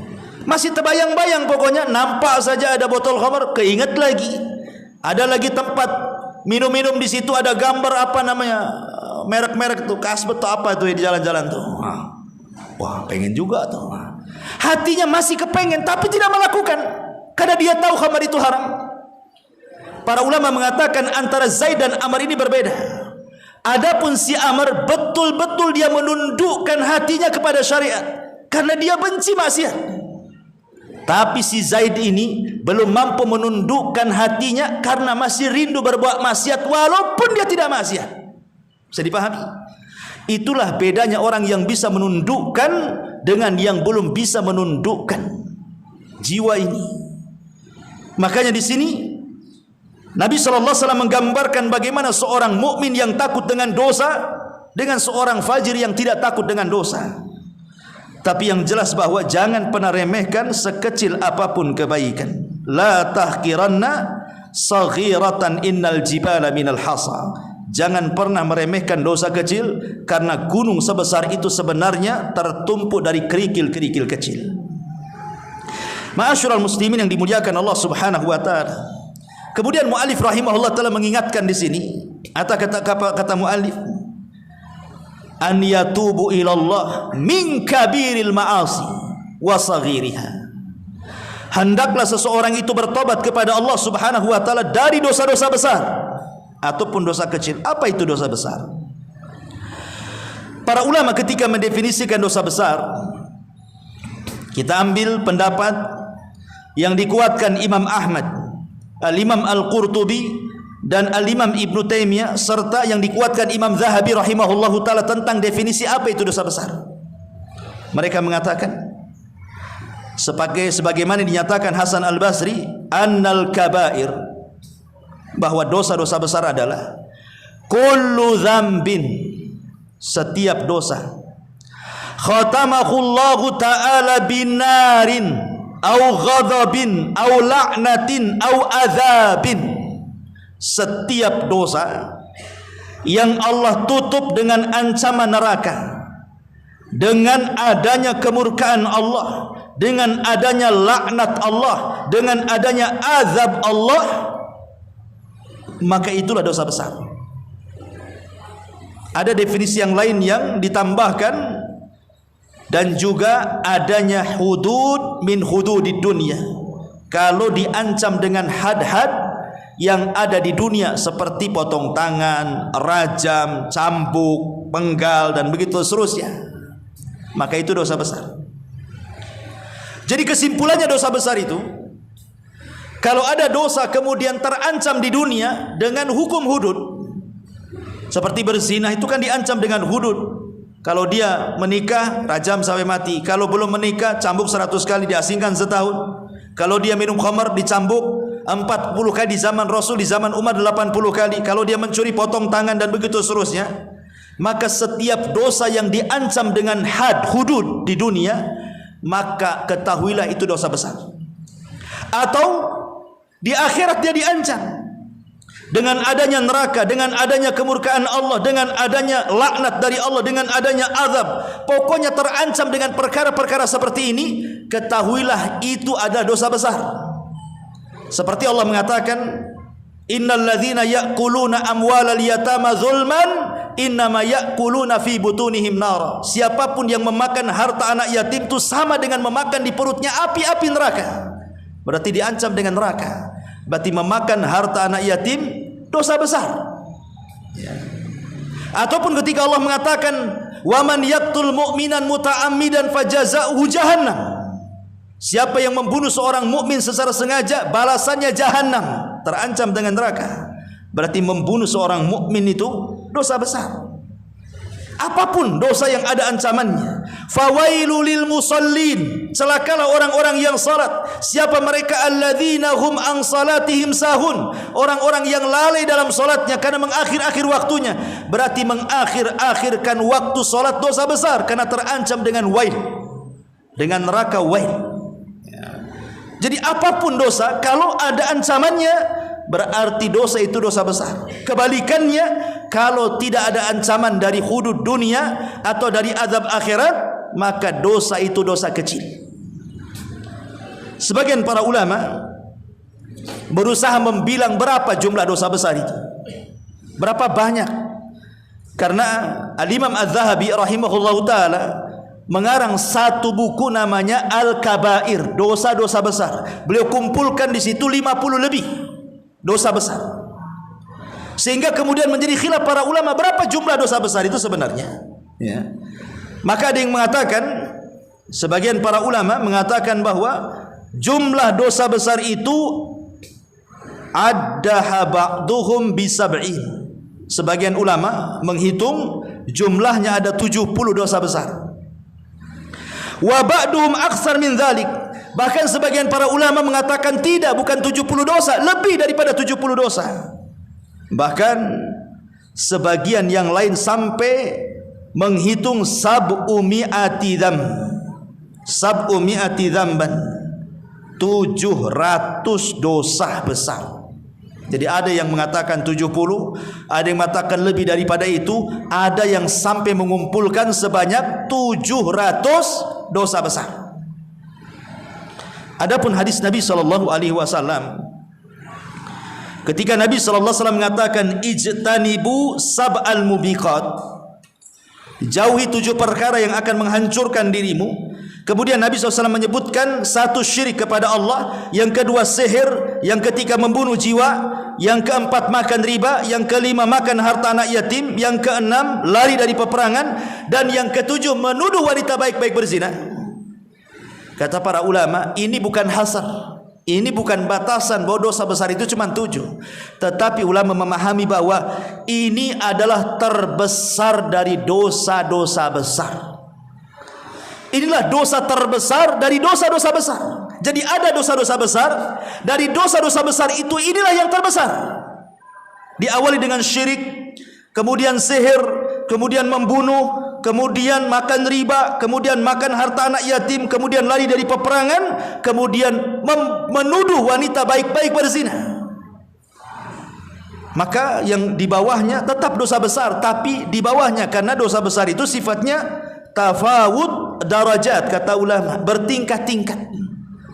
Masih terbayang-bayang pokoknya, nampak saja ada botol khamr, keinget lagi. Ada lagi tempat minum-minum di situ ada gambar apa namanya? Merek-merek tuh, Kasbet atau apa tuh di jalan-jalan tuh. Wah, pengen juga tuh. Hatinya masih kepengen tapi tidak melakukan karena dia tahu khamar itu haram. Para ulama mengatakan antara Zaid dan Amr ini berbeda. Adapun si Amr betul-betul dia menundukkan hatinya kepada syariat karena dia benci maksiat. Tapi si Zaid ini belum mampu menundukkan hatinya karena masih rindu berbuat maksiat walaupun dia tidak maksiat. Bisa dipahami? Itulah bedanya orang yang bisa menundukkan dengan yang belum bisa menundukkan jiwa ini. Makanya di sini Nabi sallallahu alaihi wasallam menggambarkan bagaimana seorang mukmin yang takut dengan dosa dengan seorang fajir yang tidak takut dengan dosa. Tapi yang jelas bahwa jangan pernah remehkan sekecil apapun kebaikan. La tahqiranna saghiratan innal jibala minal hasa. Jangan pernah meremehkan dosa kecil karena gunung sebesar itu sebenarnya tertumpuk dari kerikil-kerikil kecil. Ma'asyiral muslimin yang dimuliakan Allah Subhanahu wa taala. Kemudian muallif rahimahullah telah mengingatkan di sini, kata muallif, an yatubu ilallah min kabiril ma'asi wa saghiriha. Hendaklah seseorang itu bertobat kepada Allah Subhanahu wa taala dari dosa-dosa besar ataupun dosa kecil. Apa itu dosa besar? Para ulama ketika mendefinisikan dosa besar, kita ambil pendapat yang dikuatkan Imam Ahmad, Al-Imam Al-Qurtubi dan Al-Imam Ibnu Taimiyah, serta yang dikuatkan Imam Zahabi rahimahullahu taala tentang definisi apa itu dosa besar. Mereka mengatakan sebagaimana dinyatakan Hasan Al-Basri, annal kabair, bahwa dosa-dosa besar adalah kullu dzambin, setiap dosa, khatamahullahu ta'ala binarin au ghadabin au la'natin au adzabin. Setiap dosa yang Allah tutup dengan ancaman neraka, dengan adanya kemurkaan Allah, dengan adanya laknat Allah, dengan adanya azab Allah, maka itulah dosa besar. Ada definisi yang lain yang ditambahkan, dan juga adanya hudud min hududid dunia. Kalau diancam dengan had-had yang ada di dunia seperti potong tangan, rajam, cambuk, penggal dan begitu seterusnya, maka itu dosa besar. Jadi kesimpulannya dosa besar itu, kalau ada dosa kemudian terancam di dunia dengan hukum hudud, seperti berzina itu kan diancam dengan hudud. Kalau dia menikah, rajam sampai mati. Kalau belum menikah, cambuk 100 kali, diasingkan setahun. Kalau dia minum khamar, dicambuk 40 kali di zaman Rasul, di zaman Umar 80 kali. Kalau dia mencuri, potong tangan dan begitu seterusnya. Maka setiap dosa yang diancam dengan had, hudud di dunia, maka ketahuilah itu dosa besar. Atau di akhirat dia diancam dengan adanya neraka, dengan adanya kemurkaan Allah, dengan adanya laknat dari Allah, dengan adanya azab. Pokoknya terancam dengan perkara-perkara seperti ini, ketahuilah itu adalah dosa besar. Seperti Allah mengatakan Innal ladzina ya'kuluna amwalal yatama zulman innama ya'kuluna fi butunihim nar. Siapapun yang memakan harta anak yatim itu sama dengan memakan di perutnya api-api neraka. Berarti diancam dengan neraka. Berarti memakan harta anak yatim dosa besar. Ya. Ataupun ketika Allah mengatakan waman yaqtul mu'minan muta'ammidan fajazaohu jahannam. Siapa yang membunuh seorang mukmin secara sengaja, balasannya jahanam, terancam dengan neraka. Berarti membunuh seorang mukmin itu dosa besar. Apapun dosa yang ada ancamannya. Fawailul lil musallin, celakalah orang-orang yang salat. Siapa mereka? Alladzina hum an salatihim sahun, orang-orang yang lalai dalam salatnya karena mengakhir-akhir waktunya. Berarti mengakhir-akhirkan waktu salat dosa besar karena terancam dengan wail, dengan neraka wail. Jadi apapun dosa, kalau ada ancamannya, berarti dosa itu dosa besar. Kebalikannya, kalau tidak ada ancaman dari hudud dunia atau dari azab akhirat, maka dosa itu dosa kecil. Sebagian para ulama berusaha membilang berapa jumlah dosa besar itu, berapa banyak. Karena Al-Imam Az-Zahabi rahimahullahu ta'ala mengarang satu buku namanya Al-Kabair, dosa-dosa besar. Beliau kumpulkan di situ 50 lebih dosa besar. Sehingga kemudian menjadi khilaf para ulama berapa jumlah dosa besar itu sebenarnya. Ya. Maka ada yang mengatakan, sebagian para ulama mengatakan bahwa jumlah dosa besar itu addaha ba'duhum bisab'in. Sebagian ulama menghitung jumlahnya ada 70 dosa besar. Wa ba'duhum aksar min dzalik. Bahkan sebagian para ulama mengatakan tidak, bukan 70 dosa, lebih daripada 70 dosa. Bahkan sebagian yang lain sampai menghitung sab'umi'ati dzamb. Sab'umi'ati dzamban. 700 dosa besar. Jadi ada yang mengatakan 70, ada yang mengatakan lebih daripada itu, ada yang sampai mengumpulkan sebanyak 700 dosa besar. Adapun hadis Nabi SAW, ketika Nabi SAW mengatakan ijtanibu sab'al mubiqat, jauhi 7 perkara yang akan menghancurkan dirimu. Kemudian Nabi SAW menyebutkan satu syirik kepada Allah, yang kedua sihir, yang ketiga membunuh jiwa, yang keempat makan riba, yang kelima makan harta anak yatim, yang keenam lari dari peperangan, dan yang ketujuh menuduh wanita baik-baik berzina. Kata para ulama, ini bukan hasar, ini bukan batasan bahwa dosa besar itu cuma 7. Tetapi ulama memahami bahwa ini adalah terbesar dari dosa-dosa besar. Inilah dosa terbesar dari dosa-dosa besar. Jadi ada dosa-dosa besar, dari dosa-dosa besar itu inilah yang terbesar. Diawali dengan syirik, kemudian sihir, kemudian membunuh, kemudian makan riba, kemudian makan harta anak yatim, kemudian lari dari peperangan, kemudian menuduh wanita baik-baik berzina. Maka yang di bawahnya tetap dosa besar, tapi di bawahnya, karena dosa besar itu sifatnya tafawud darajat, kata ulama, bertingkat-tingkat.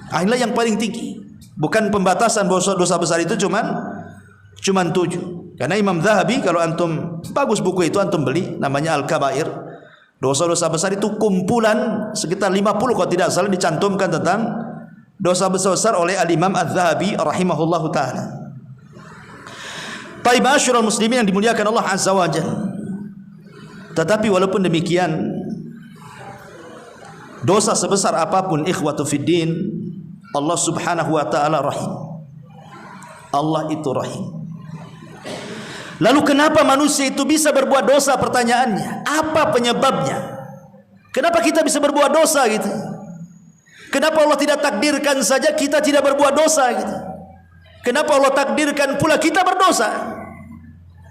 Inilah yang paling tinggi, bukan pembatasan bahwa dosa besar itu cuman 7. Karena Imam Zahabi, kalau antum, bagus buku itu antum beli, namanya Al-Kabair, dosa-dosa besar itu kumpulan sekitar 50 kalau tidak salah, dicantumkan tentang dosa besar oleh Al-Imam Az-Zahabi rahimahullahu ta'ala. Taib ma'asyiral muslimin yang dimuliakan Allah Azza wa Jalla. Tetapi walaupun demikian, dosa sebesar apapun, ikhwatu fiddin, Allah subhanahu wa ta'ala rahim. Allah itu rahim. Lalu kenapa manusia itu bisa berbuat dosa? Pertanyaannya, apa penyebabnya? Kenapa kita bisa berbuat dosa gitu? Kenapa Allah tidak takdirkan saja kita tidak berbuat dosa gitu? Kenapa Allah takdirkan pula kita berdosa?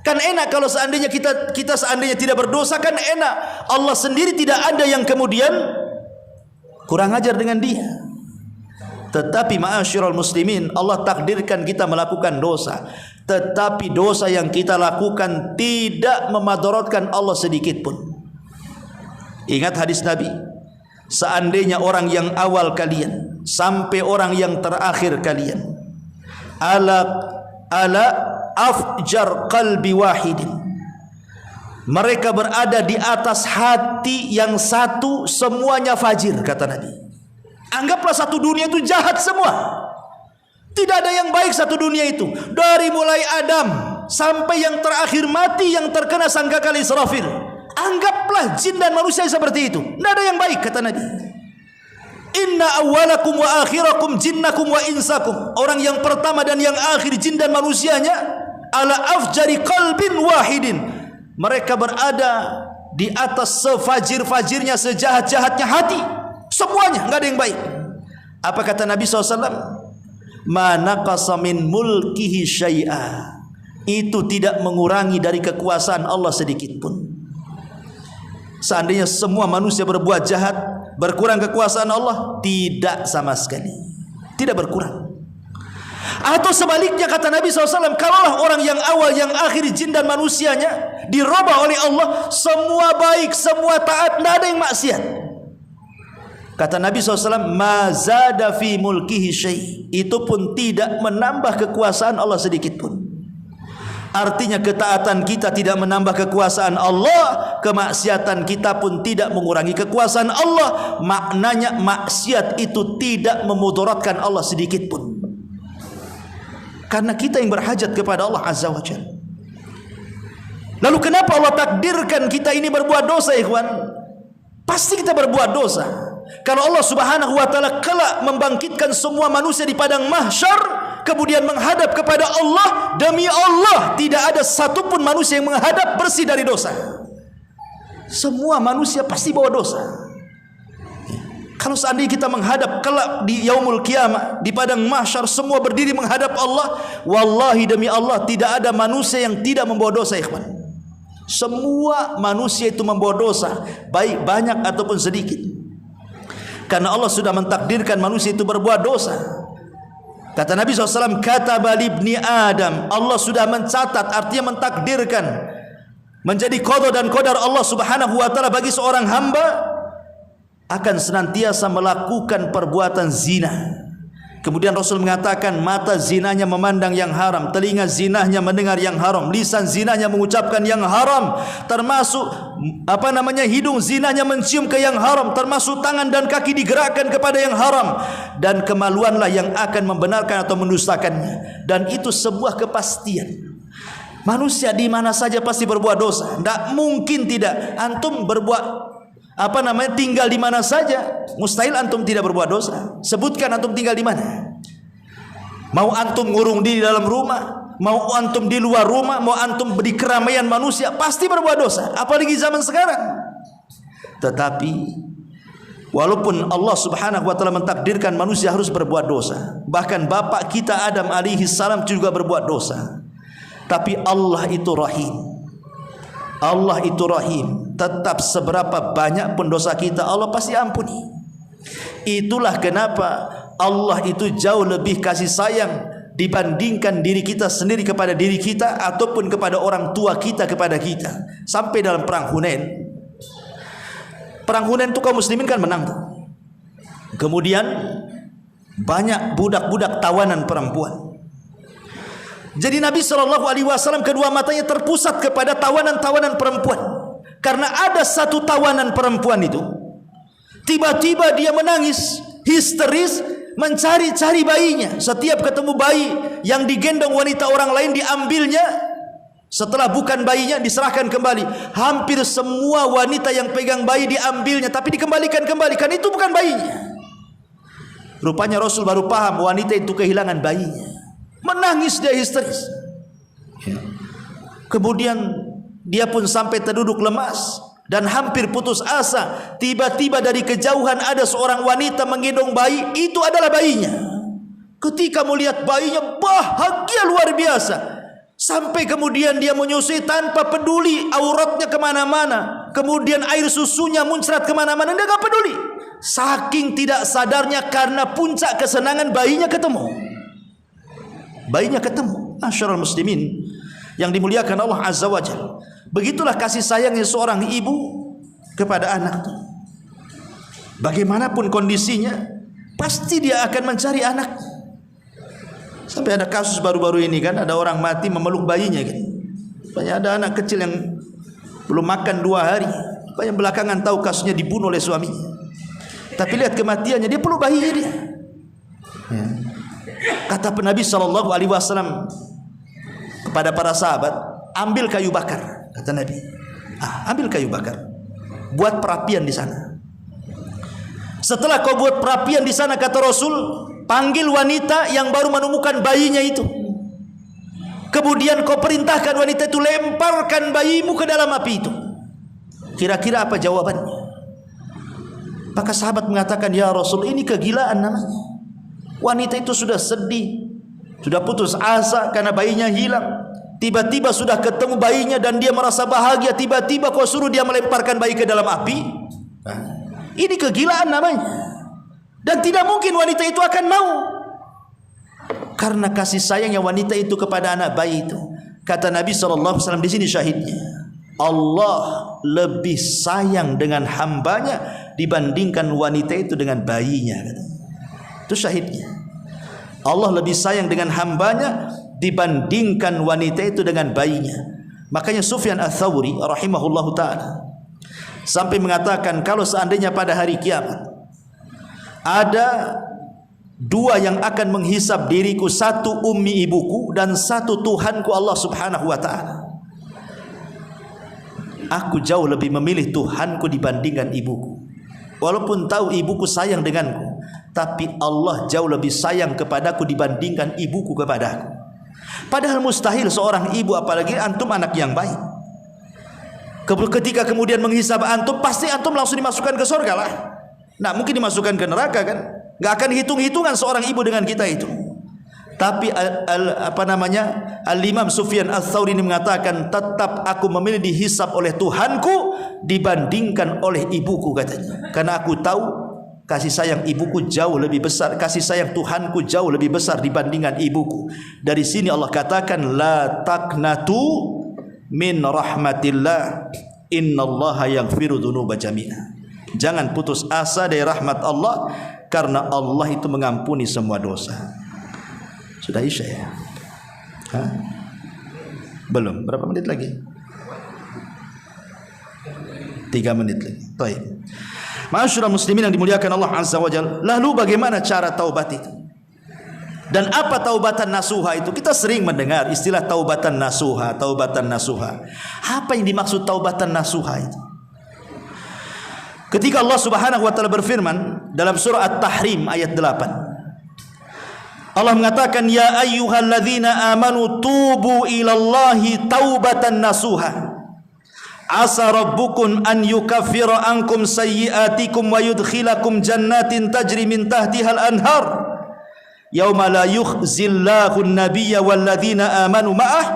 Kan enak kalau seandainya kita seandainya tidak berdosa, kan enak. Allah sendiri tidak ada yang kemudian kurang ajar dengan dia. Tetapi ma'asyiral muslimin, Allah takdirkan kita melakukan dosa, tetapi dosa yang kita lakukan tidak memadaratkan Allah sedikit pun. Ingat hadis Nabi, seandainya orang yang awal kalian sampai orang yang terakhir kalian, ala ala afjar qalbi wahidin. Mereka berada di atas hati yang satu, semuanya fajir, kata Nabi. Anggaplah satu dunia itu jahat semua. Tidak ada yang baik satu dunia itu. Dari mulai Adam sampai yang terakhir mati yang terkena sangkakala Israfil. Anggaplah jin dan manusia seperti itu. Tidak ada yang baik, kata Nabi. Inna awwalakum wa akhirakum jinnakum wa insakum. Orang yang pertama dan yang akhir jin dan manusianya ala afjari qalbin wahidin. Mereka berada di atas sefajir-fajirnya, sejahat-jahatnya hati. Semuanya, enggak ada yang baik. Apa kata Nabi SAW? Ma naqasa min mulkihi syai'a. Itu tidak mengurangi dari kekuasaan Allah sedikit pun. Seandainya semua manusia berbuat jahat, berkurang kekuasaan Allah? Tidak sama sekali. Tidak berkurang. Atau sebaliknya kata Nabi SAW, kalaulah orang yang awal, yang akhir, jin dan manusianya dirubah oleh Allah, semua baik, semua taat, tidak ada yang maksiat. Kata Nabi SAW, ma zada fi mulkihi syai'. Itu pun tidak menambah kekuasaan Allah sedikit pun. Artinya ketaatan kita tidak menambah kekuasaan Allah, kemaksiatan kita pun tidak mengurangi kekuasaan Allah. Maknanya maksiat itu tidak memudaratkan Allah sedikit pun. Karena kita yang berhajat kepada Allah Azza wa Jalla. Lalu kenapa Allah takdirkan kita ini berbuat dosa, ikhwan? Pasti kita berbuat dosa. Kalau Allah Subhanahu wa taala kelak membangkitkan semua manusia di padang mahsyar, kemudian menghadap kepada Allah, demi Allah tidak ada satupun manusia yang menghadap bersih dari dosa. Semua manusia pasti bawa dosa. Kalau seandainya kita menghadap kelak di yaumul kiamah, di padang mahsyar, semua berdiri menghadap Allah, wallahi demi Allah tidak ada manusia yang tidak membawa dosa, ikhwan. Semua manusia itu membawa dosa, baik banyak ataupun sedikit. Karena Allah sudah mentakdirkan manusia itu berbuat dosa. Kata Nabi SAW, kataba libni Adam. Allah sudah mencatat, artinya mentakdirkan, menjadi qada dan qadar Allah Subhanahu wa taala bagi seorang hamba akan senantiasa melakukan perbuatan zina. Kemudian Rasul mengatakan, mata zinanya memandang yang haram, telinga zinahnya mendengar yang haram, lisan zinahnya mengucapkan yang haram, termasuk hidung zinahnya mencium ke yang haram, termasuk tangan dan kaki digerakkan kepada yang haram, dan kemaluanlah yang akan membenarkan atau mendustakannya. Dan itu sebuah kepastian. Manusia di mana saja pasti berbuat dosa. Tidak mungkin tidak. Antum berbuat tinggal di mana saja, mustahil antum tidak berbuat dosa. Sebutkan antum tinggal di mana. Mau antum ngurung diri dalam rumah, mau antum di luar rumah, mau antum di keramaian manusia, pasti berbuat dosa. Apalagi zaman sekarang. Tetapi walaupun Allah Subhanahu wa taala mentakdirkan manusia harus berbuat dosa, bahkan bapak kita Adam alaihi salam juga berbuat dosa, tapi Allah itu rahim. Allah itu rahim. Tetap seberapa banyak pun dosa kita, Allah pasti ampuni. Itulah kenapa Allah itu jauh lebih kasih sayang dibandingkan diri kita sendiri kepada diri kita, ataupun kepada orang tua kita kepada kita. Sampai dalam perang Hunain. Perang Hunain itu kaum muslimin kan menang. Kemudian banyak budak-budak tawanan perempuan. Jadi Nabi SAW kedua matanya terpusat kepada tawanan-tawanan perempuan. Karena ada satu tawanan perempuan itu, tiba-tiba dia menangis, histeris, mencari-cari bayinya. Setiap ketemu bayi yang digendong wanita orang lain, diambilnya. Setelah bukan bayinya, diserahkan kembali. Hampir semua wanita yang pegang bayi diambilnya, tapi dikembalikan kembali. Kan itu bukan bayinya. Rupanya Rasul baru paham wanita itu kehilangan bayinya. Menangis dia histeris. Kemudian dia pun sampai terduduk lemas dan hampir putus asa. Tiba-tiba dari kejauhan ada seorang wanita menggendong bayi. Itu adalah bayinya. Ketika melihat bayinya, bahagia luar biasa. Sampai kemudian dia menyusui tanpa peduli auratnya kemana-mana. Kemudian air susunya muncrat kemana-mana, dia gak peduli. Saking tidak sadarnya, karena puncak kesenangan bayinya ketemu. Bayinya ketemu. Masyarul muslimin yang dimuliakan Allah Azza wa Jalla. Begitulah kasih sayangnya seorang ibu kepada anaknya. Bagaimanapun kondisinya, pasti dia akan mencari anak. Sampai ada kasus baru-baru ini kan, ada orang mati memeluk bayinya kan. Banyak ada anak kecil yang belum makan 2 hari, banyak belakangan tahu kasusnya dibunuh oleh suami. Tapi lihat kematiannya, dia peluk bayinya dia. Ya. Kata Nabi SAW kepada para sahabat, ambil kayu bakar, kata Nabi. Ambil kayu bakar, buat perapian di sana. Setelah kau buat perapian di sana, kata Rasul, panggil wanita yang baru menemukan bayinya itu. Kemudian kau perintahkan wanita itu lemparkan bayimu ke dalam api itu. Kira-kira apa jawabannya? Maka sahabat mengatakan, ya Rasul, ini kegilaan namanya. Wanita itu sudah sedih, sudah putus asa karena bayinya hilang. Tiba-tiba sudah ketemu bayinya dan dia merasa bahagia. Tiba-tiba kau suruh dia melemparkan bayi ke dalam api. Ini kegilaan namanya. Dan tidak mungkin wanita itu akan mau, karena kasih sayangnya wanita itu kepada anak bayi itu. Kata Nabi SAW, di sini syahidnya, Allah lebih sayang dengan hambanya dibandingkan wanita itu dengan bayinya. Itu syahidnya. Allah lebih sayang dengan hambanya dibandingkan wanita itu dengan bayinya. Makanya Sufyan Ats-Tsauri rahimahullahu ta'ala sampai mengatakan, kalau seandainya pada hari kiamat ada 2 yang akan menghisab diriku, 1 ummi ibuku dan 1 Tuhanku Allah subhanahu wa ta'ala, aku jauh lebih memilih Tuhanku dibandingkan ibuku. Walaupun tahu ibuku sayang denganku, tapi Allah jauh lebih sayang kepadaku dibandingkan ibuku kepadaku. Padahal mustahil seorang ibu, apalagi antum anak yang baik, ketika kemudian menghisab antum, pasti antum langsung dimasukkan ke surga lah. Nah, mungkin dimasukkan ke neraka kan? Gak akan hitung-hitungan seorang ibu dengan kita itu. Tapi Al-Imam Sufyan Ats-Tsauri ini mengatakan, tetap aku memilih dihisab oleh Tuhanku dibandingkan oleh ibuku, katanya. Karena aku tahu kasih sayang ibuku jauh lebih besar, kasih sayang Tuhanku jauh lebih besar dibandingkan ibuku. Dari sini Allah katakan, la taqnatu min rahmatillah, innallaha yaghfiru dzunuba jami'a. Jangan putus asa dari rahmat Allah, karena Allah itu mengampuni semua dosa. Sudah Isya ya? Belum, berapa menit lagi? 3 menit lagi. Baik. Ma'asyiral muslimin yang dimuliakan Allah Azza wa Jalla, lalu bagaimana cara taubat itu? Dan apa taubatan nasuha itu? Kita sering mendengar istilah taubatan nasuha, taubatan nasuha. Apa yang dimaksud taubatan nasuha itu? Ketika Allah Subhanahu wa taala berfirman dalam surah At-Tahrim ayat 8, Allah mengatakan, ya ayyuhalladzina amanu tubu ilallahi taubatan nasuha. Asa rabbukum an yukaffira ankum sayyi'atikum wa yudkhilakum jannatin tajri min tahtihal anhar yauma la yukhzillahu an-nabiyya walladzina amanu ma'ah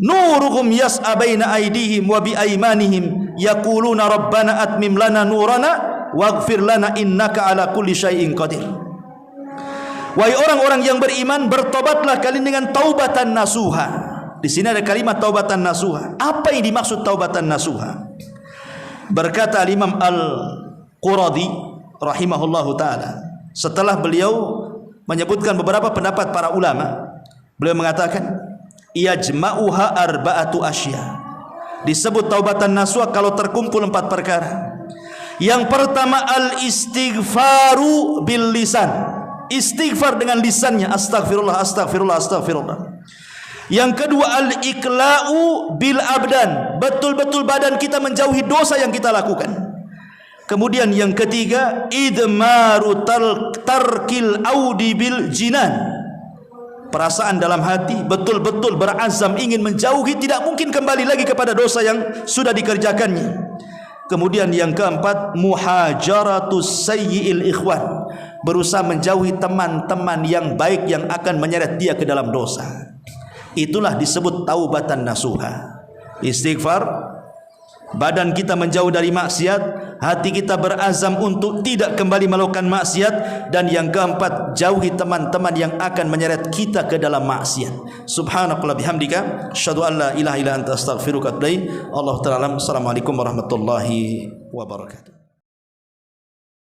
nuruhum yas'a baina aydihim wa bi aymanihim yaquluna rabbana atmim lana nurana waghfir lana innaka ala kulli syai'in qadir. Wahai orang-orang yang beriman, bertobatlah kalian dengan taubatan nasuha. Di sini ada kalimat taubatan nasuha. Apa yang dimaksud taubatan nasuha? Berkata Imam Al-Quradi rahimahullahu taala, setelah beliau menyebutkan beberapa pendapat para ulama, beliau mengatakan, ijma'uha arba'atu asya. Disebut taubatan nasuha kalau terkumpul 4 perkara. Yang pertama, al-istighfaru bil lisan. Istighfar dengan lisannya, astagfirullah, astagfirullah, astagfirullah. Yang kedua, al-iqla'u bil abdan. Betul-betul badan kita menjauhi dosa yang kita lakukan. Kemudian yang ketiga, idmaru tarkil audi bil jinan. Perasaan dalam hati betul-betul berazam ingin menjauhi, tidak mungkin kembali lagi kepada dosa yang sudah dikerjakannya. Kemudian yang keempat, muhajaratus sayyi'il ikhwan. Berusaha menjauhi teman-teman yang baik yang akan menyeret dia ke dalam dosa. Itulah disebut taubatan nasuha. Istighfar, badan kita menjauh dari maksiat, hati kita berazam untuk tidak kembali melakukan maksiat, dan yang keempat, jauhi teman-teman yang akan menyeret kita ke dalam maksiat. Subhanakallah bihamdika, asyhadu an la ilaha illa anta astaghfiruka wa atubu ilaik. Allahu ta'ala. Assalamualaikum warahmatullahi wabarakatuh.